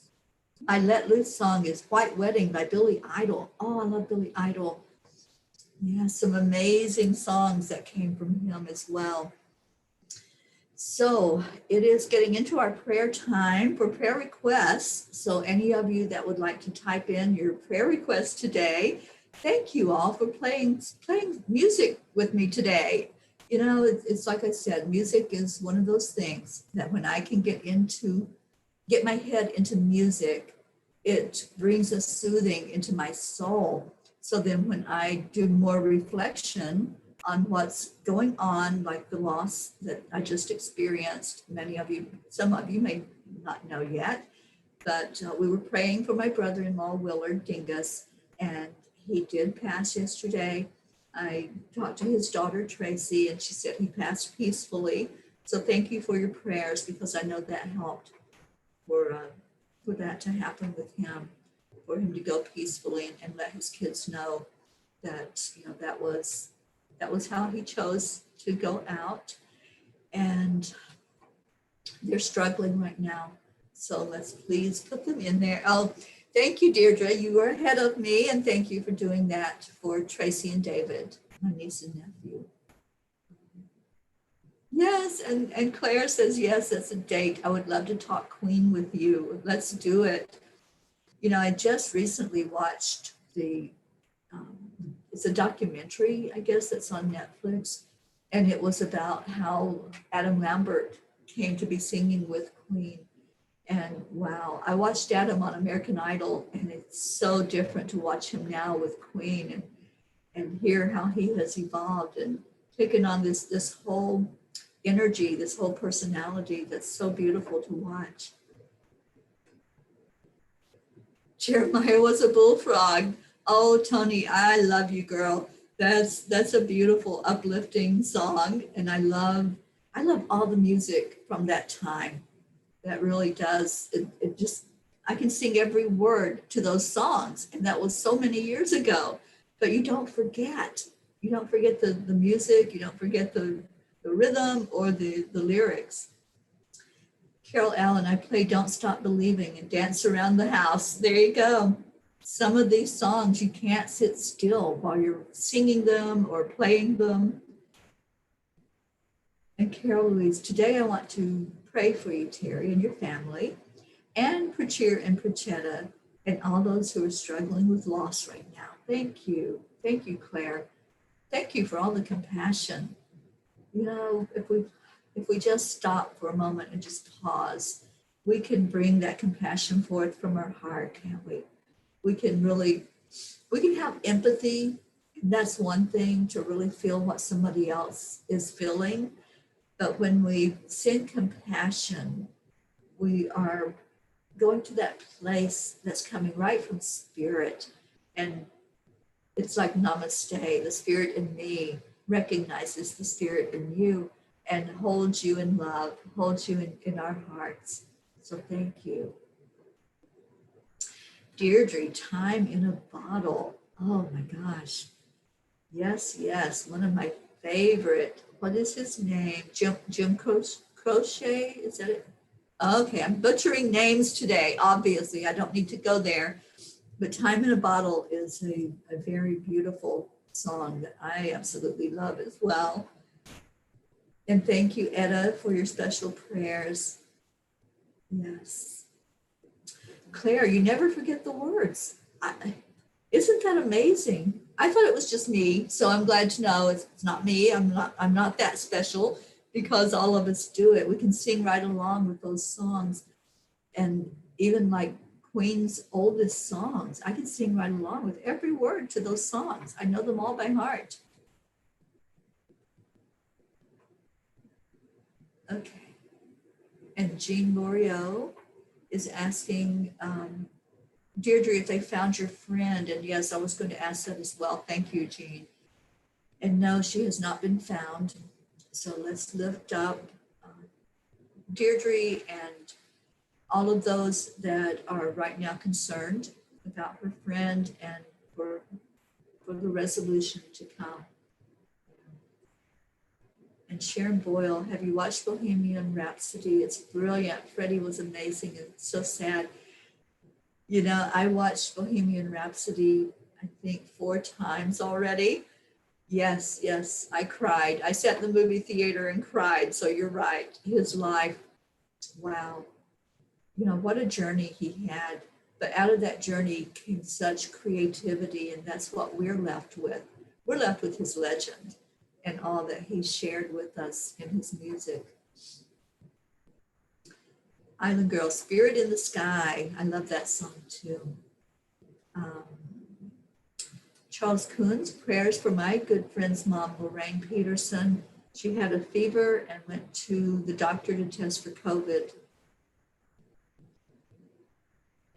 my Let Loose song is White Wedding by Billy Idol. Oh, I love Billy Idol. Yeah, some amazing songs that came from him as well. So it is getting into our prayer time for prayer requests. So any of you that would like to type in your prayer request today, thank you all for playing music with me today. You know, it's like I said, music is one of those things that when I can get my head into music, it brings a soothing into my soul. So then when I do more reflection on what's going on, like the loss that I just experienced, some of you may not know yet, but we were praying for my brother-in-law, Willard Dingus, and he did pass yesterday. I talked to his daughter, Tracy, and she said he passed peacefully. So thank you for your prayers, because I know that helped for that to happen with him, for him to go peacefully and let his kids know that, you know, that was how he chose to go out. And they're struggling right now. So let's please put them in there. Oh, thank you, Deirdre. You were ahead of me, and thank you for doing that for Tracy and David, my niece and nephew. Yes, and Claire says, yes, that's a date. I would love to talk Queen with you. Let's do it. You know, I just recently watched it's a documentary, I guess, that's on Netflix. And it was about how Adam Lambert came to be singing with Queen. And wow, I watched Adam on American Idol, and it's so different to watch him now with Queen and hear how he has evolved and taken on this whole energy, this whole personality that's so beautiful to watch. Jeremiah was a bullfrog. Oh, Tony, I love you, girl. That's a beautiful, uplifting song, and I love all the music from that time. That really does. It just, I can sing every word to those songs, and that was so many years ago. But you don't forget. You don't forget the music. You don't forget the rhythm or the lyrics. Carol Allen, I play Don't Stop Believing and Dance Around the House. There you go. Some of these songs, you can't sit still while you're singing them or playing them. And Carol Louise, today I want to pray for you, Teri, and your family, and Prachir and Prachetta, and all those who are struggling with loss right now. Thank you. Thank you, Claire. Thank you for all the compassion. You know, if we just stop for a moment and just pause, we can bring that compassion forth from our heart, can't we? We can have empathy. And that's one thing, to really feel what somebody else is feeling. But when we send compassion, we are going to that place that's coming right from spirit. And it's like namaste. The spirit in me recognizes the spirit in you and holds you in love, holds you in our hearts. So thank you. Deirdre, Time in a Bottle. Oh my gosh. Yes, yes. One of my favorite. What is his name? Jim Crochet? Is that it? Okay, I'm butchering names today. Obviously, I don't need to go there. But Time in a Bottle is a very beautiful song that I absolutely love as well. And thank you, Etta, for your special prayers. Yes. Claire, you never forget the words. Isn't that amazing? I thought it was just me, so I'm glad to know it's not me. I'm not that special. because all of us do it. We can sing right along with those songs. And even like Queen's oldest songs, I can sing right along with every word to those songs. I know them all by heart. Okay. And Jean Loriot is asking Deirdre if they found your friend. And yes, I was going to ask that as well. Thank you, Jean. And no, she has not been found. So let's lift up Deirdre and all of those that are right now concerned about her friend and for the resolution to come. And Sharon Boyle, have you watched Bohemian Rhapsody? It's brilliant. Freddie was amazing and so sad. You know, I watched Bohemian Rhapsody, I think 4 times already. Yes, I cried. I sat in the movie theater and cried. So you're right. His life, wow. You know, what a journey he had. But out of that journey came such creativity, and that's what we're left with. We're left with his legend and all that he shared with us in his music. Island Girl, Spirit in the Sky. I love that song too. Charles Coons, prayers for my good friend's mom, Lorraine Peterson. She had a fever and went to the doctor to test for COVID.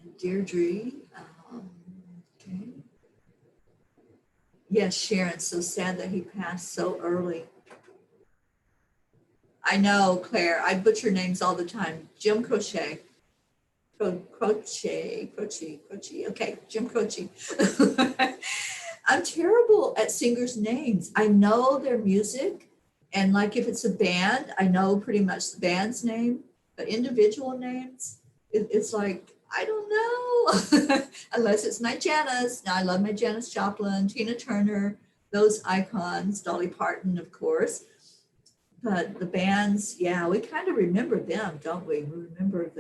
And Deirdre, okay. Yes, Sharon, so sad that he passed so early. I know, Claire, I butcher names all the time. Jim Croce. Croce. Okay, Jim Croce. I'm terrible at singers' names. I know their music, and like if it's a band, I know pretty much the band's name, but individual names, it's like, I don't know, unless it's my Janis. Now I love my Janis Joplin, Tina Turner, those icons, Dolly Parton, of course. But the bands, yeah, we kind of remember them, don't we? We remember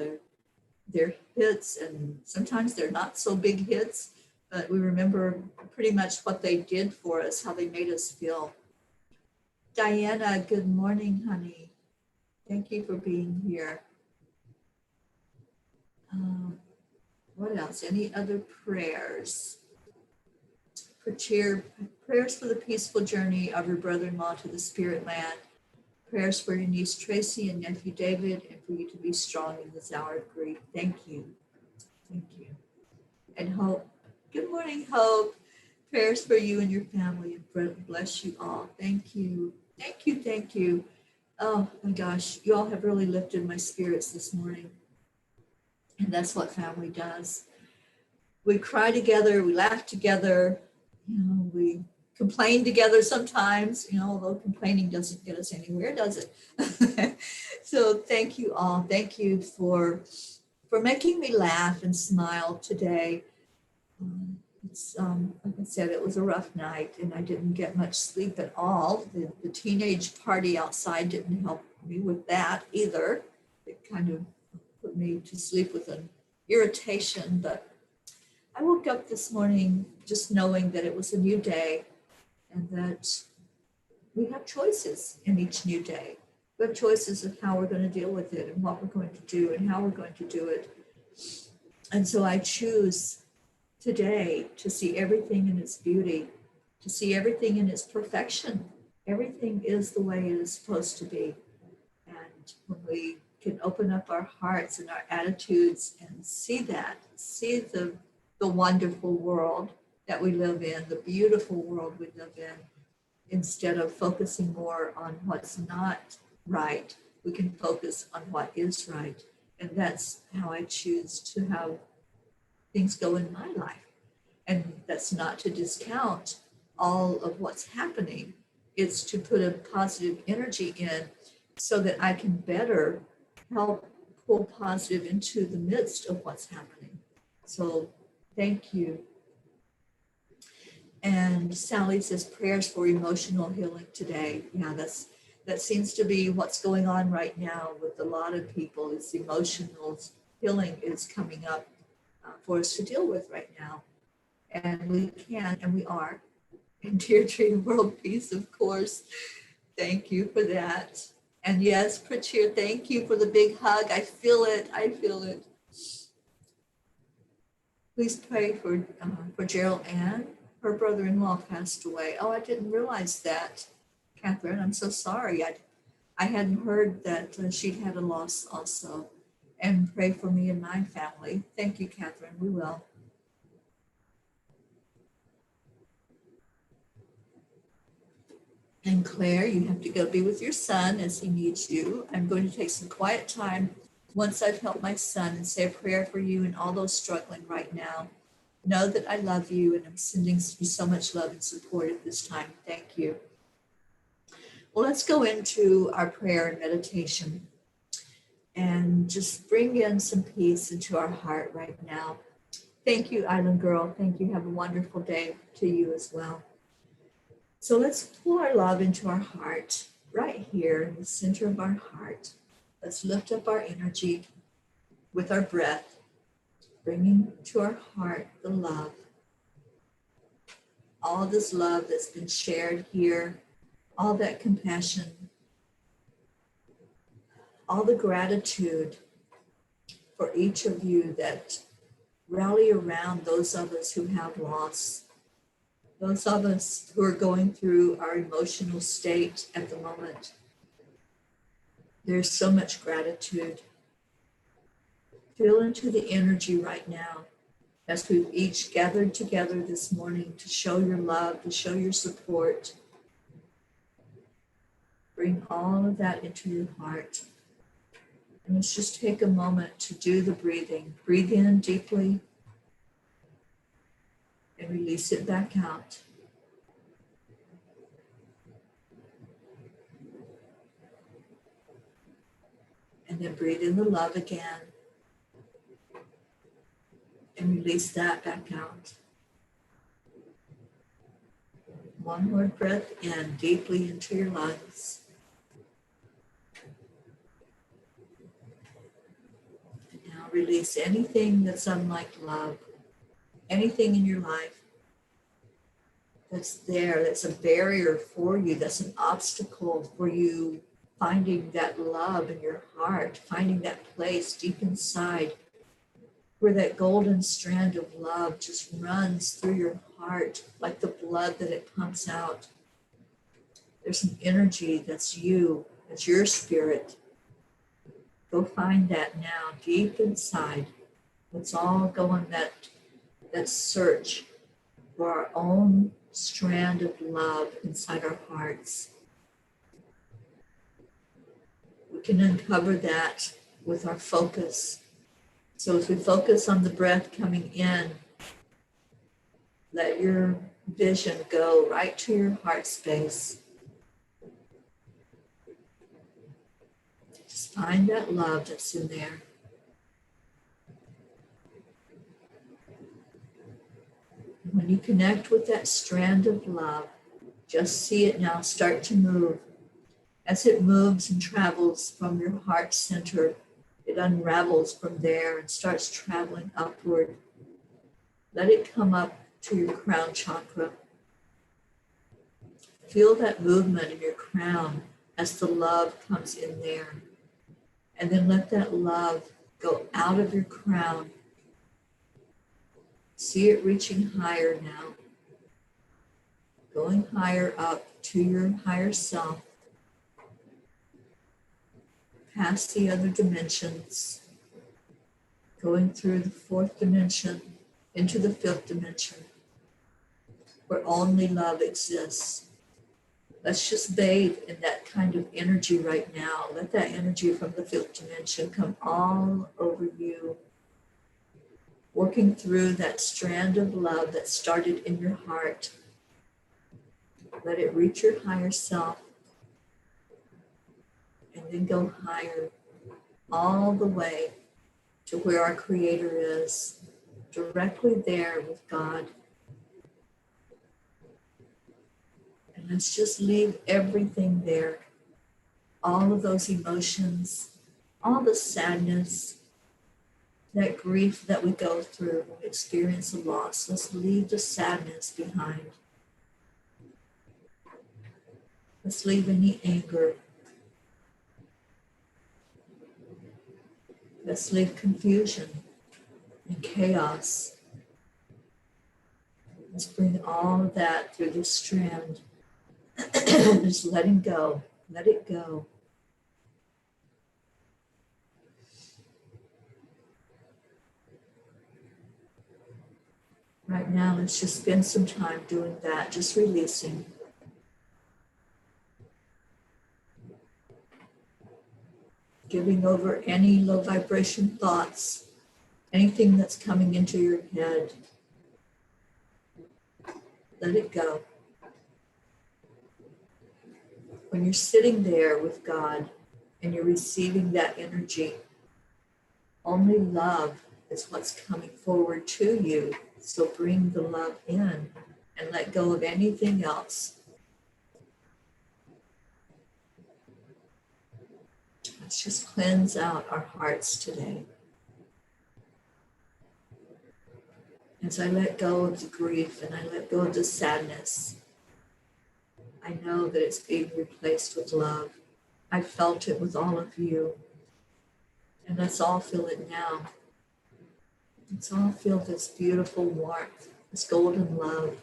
their hits, and sometimes they're not so big hits, but we remember pretty much what they did for us, how they made us feel. Diana, good morning, honey. Thank you for being here. What else? Any other prayers? Prayers for the peaceful journey of your brother-in-law to the spirit land. Prayers for your niece Tracy and nephew David, and for you to be strong in this hour of grief. Thank you. Thank you. And Hope. Good morning, Hope. Prayers for you and your family, and bless you all. Thank you. Thank you. Oh my gosh, you all have really lifted my spirits this morning. And that's what family does. We cry together, we laugh together, we complain together sometimes, although complaining doesn't get us anywhere, does it? So thank you all. Thank you for making me laugh and smile today. It's like I said, it was a rough night and I didn't get much sleep at all. The teenage party outside didn't help me with that either. It kind of put me to sleep with an irritation, but I woke up this morning just knowing that it was a new day and that we have choices in each new day. We have choices of how we're going to deal with it and what we're going to do and how we're going to do it. And so I choose today to see everything in its beauty, to see everything in its perfection. Everything is the way it is supposed to be. And when we can open up our hearts and our attitudes and see the wonderful world that we live in, the beautiful world we live in, instead of focusing more on what's not right, we can focus on what is right. And that's how I choose to have things go in my life. And that's not to discount all of what's happening. It's to put a positive energy in so that I can better help pull positive into the midst of what's happening. So thank you. And Sally says prayers for emotional healing today. Yeah, that seems to be what's going on right now with a lot of people. Is emotional healing is coming up for us to deal with right now. And we can, and we are. And Deirdre, world peace, of course. Thank you for that. And yes, Prachir, thank you for the big hug. I feel it. I feel it. Please pray for Gerald Ann. Her brother-in-law passed away. Oh, I didn't realize that, Catherine. I'm so sorry. I hadn't heard that she'd had a loss also. And pray for me and my family. Thank you, Catherine. We will. And Claire, you have to go be with your son as he needs you. I'm going to take some quiet time once I've helped my son and say a prayer for you and all those struggling right now. Know that I love you and I'm sending you so much love and support at this time. Thank you. Well, let's go into our prayer and meditation and just bring in some peace into our heart right now. Thank you, Island Girl. Thank you. Have a wonderful day to you as well. So let's pull our love into our heart right here in the center of our heart. Let's lift up our energy with our breath, bringing to our heart the love. All this love that's been shared here, all that compassion, all the gratitude for each of you that rally around those of us who have loss, those of us who are going through our emotional state at the moment. There's so much gratitude. Feel into the energy right now as we've each gathered together this morning to show your love, to show your support. Bring all of that into your heart. And let's just take a moment to do the breathing. Breathe in deeply and release it back out. And then breathe in the love again and release that back out. One more breath in deeply into your lungs. And now release anything that's unlike love, anything in your life that's there, that's a barrier for you, that's an obstacle for you finding that love in your heart, finding that place deep inside where that golden strand of love just runs through your heart like the blood that it pumps out. There's an energy that's you, that's your spirit. Go find that now deep inside. Let's all go on that search for our own strand of love inside our hearts. We can uncover that with our focus. So as we focus on the breath coming in, let your vision go right to your heart space. Just find that love that's in there. And when you connect with that strand of love, just see it now start to move. As it moves and travels from your heart center, it unravels from there and starts traveling upward. Let it come up to your crown chakra. Feel that movement in your crown as the love comes in there. And then let that love go out of your crown. See it reaching higher now. Going higher up to your higher self. Past the other dimensions. Going through the fourth dimension into the fifth dimension, where only love exists. Let's just bathe in that kind of energy right now. Let that energy from the fifth dimension come all over you, working through that strand of love that started in your heart. Let it reach your higher self and then go higher, all the way to where our Creator is, directly there with God. And let's just leave everything there. All of those emotions, all the sadness, that grief that we go through when we experience a loss. Let's leave the sadness behind. Let's leave any anger. Let's leave confusion and chaos. Let's bring all of that through this strand. Just letting go. Let it go. Right now, let's just spend some time doing that, just releasing. Giving over any low vibration thoughts, anything that's coming into your head. Let it go. When you're sitting there with God and you're receiving that energy, only love is what's coming forward to you. So bring the love in and let go of anything else. Let's just cleanse out our hearts today. As I let go of the grief and I let go of the sadness, I know that it's being replaced with love. I felt it with all of you. And let's all feel it now. Let's all feel this beautiful warmth, this golden love.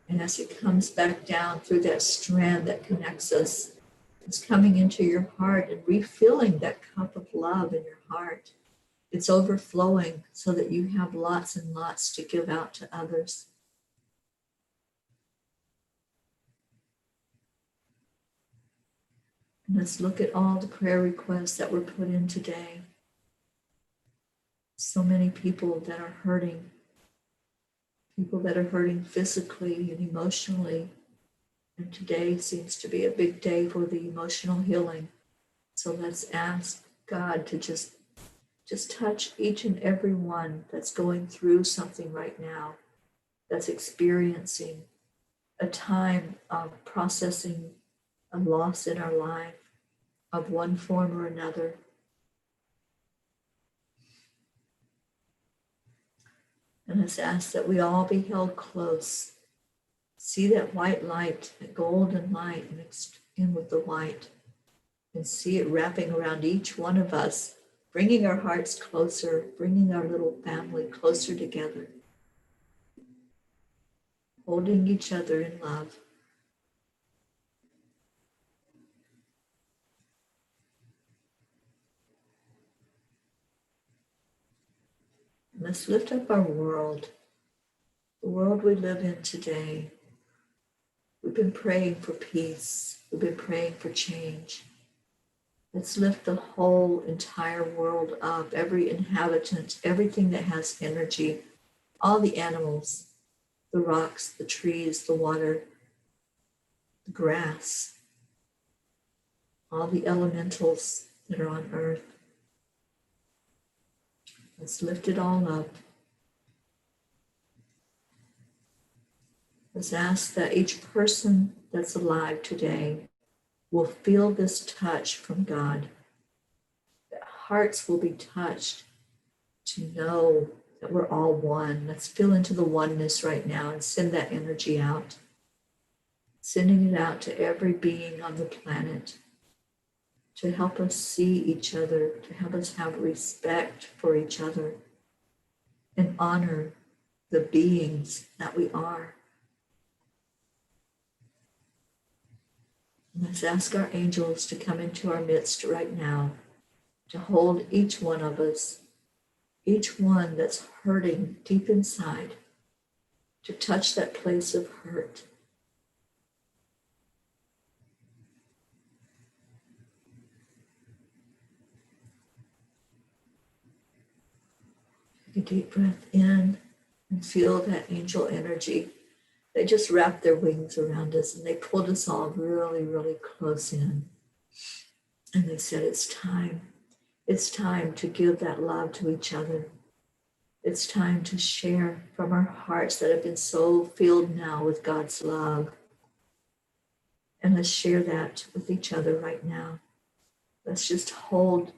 And as it comes back down through that strand that connects us, it's coming into your heart and refilling that cup of love in your heart. It's overflowing so that you have lots and lots to give out to others. And let's look at all the prayer requests that were put in today. So many people that are hurting physically and emotionally. And today seems to be a big day for the emotional healing. So let's ask God to just touch each and every one that's going through something right now, that's experiencing a time of processing a loss in our life of one form or another. And let's ask that we all be held close. See that white light, that golden light mixed in with the white, and see it wrapping around each one of us, bringing our hearts closer, bringing our little family closer together, holding each other in love. And let's lift up our world, the world we live in today. We've been praying for peace. We've been praying for change. Let's lift the whole entire world up, every inhabitant, everything that has energy, all the animals, the rocks, the trees, the water, the grass, all the elementals that are on earth. Let's lift it all up. Let's ask that each person that's alive today will feel this touch from God. That hearts will be touched to know that we're all one. Let's feel into the oneness right now and send that energy out. Sending it out to every being on the planet to help us see each other, to help us have respect for each other and honor the beings that we are. Let's ask our angels to come into our midst right now, to hold each one of us, each one that's hurting deep inside, to touch that place of hurt. Take a deep breath in and feel that angel energy. They just wrapped their wings around us and they pulled us all really, really close in. And they said, it's time. It's time to give that love to each other. It's time to share from our hearts that have been so filled now with God's love. And let's share that with each other right now. Let's just hold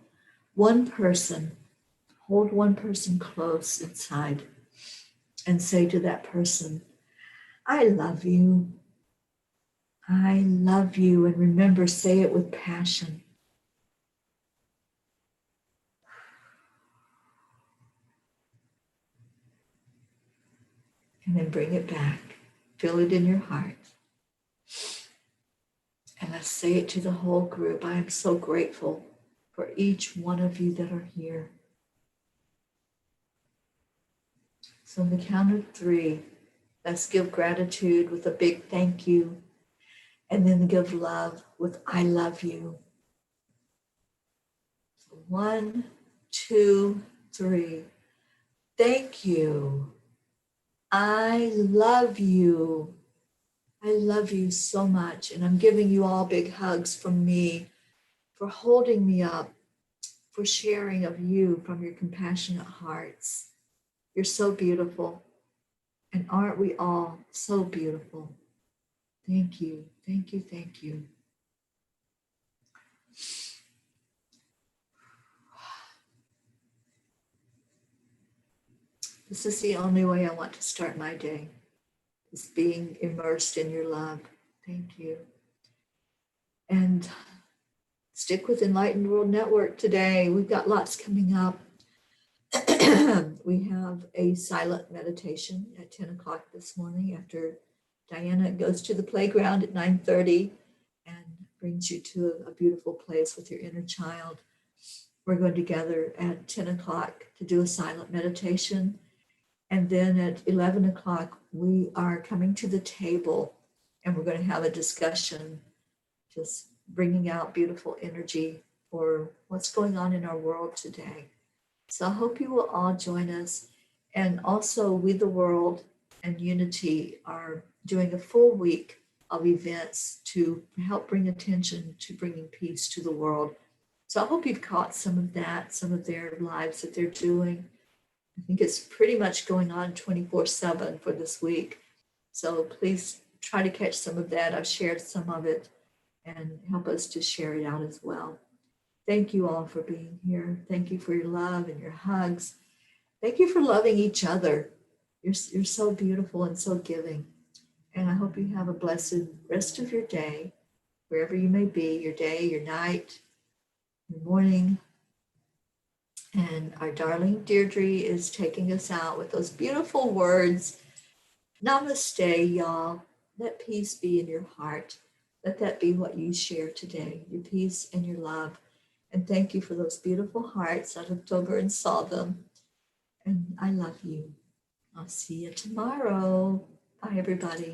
one person close inside and say to that person, I love you. I love you. And remember, say it with passion. And then bring it back. Feel it in your heart. And let's say it to the whole group. I am so grateful for each one of you that are here. So on the count of 3, let's give gratitude with a big thank you. And then give love with I love you. So 1, 2, 3. Thank you. I love you. I love you so much. And I'm giving you all big hugs from me for holding me up, for sharing of you from your compassionate hearts. You're so beautiful. And aren't we all so beautiful? Thank you. Thank you. Thank you. This is the only way I want to start my day, is being immersed in your love. Thank you. And stick with Enlightened World Network today. We've got lots coming up. We have a silent meditation at 10 o'clock this morning after Diana goes to the playground at 9:30 and brings you to a beautiful place with your inner child. We're going to gather at 10 o'clock to do a silent meditation. And then at 11 o'clock, we are coming to the table and we're going to have a discussion, just bringing out beautiful energy for what's going on in our world today. So I hope you will all join us. And also, We the World and Unity are doing a full week of events to help bring attention to bringing peace to the world. So I hope you've caught some of that, some of their lives that they're doing. I think it's pretty much going on 24/7 for this week. So please try to catch some of that. I've shared some of it and help us to share it out as well. Thank you all for being here. Thank you for your love and your hugs. Thank you for loving each other. You're so beautiful and so giving. And I hope you have a blessed rest of your day, wherever you may be, your day, your night, your morning. And our darling Deirdre is taking us out with those beautiful words. Namaste, y'all. Let peace be in your heart. Let that be what you share today, your peace and your love. And thank you for those beautiful hearts. I looked over and saw them. And I love you. I'll see you tomorrow. Bye, everybody.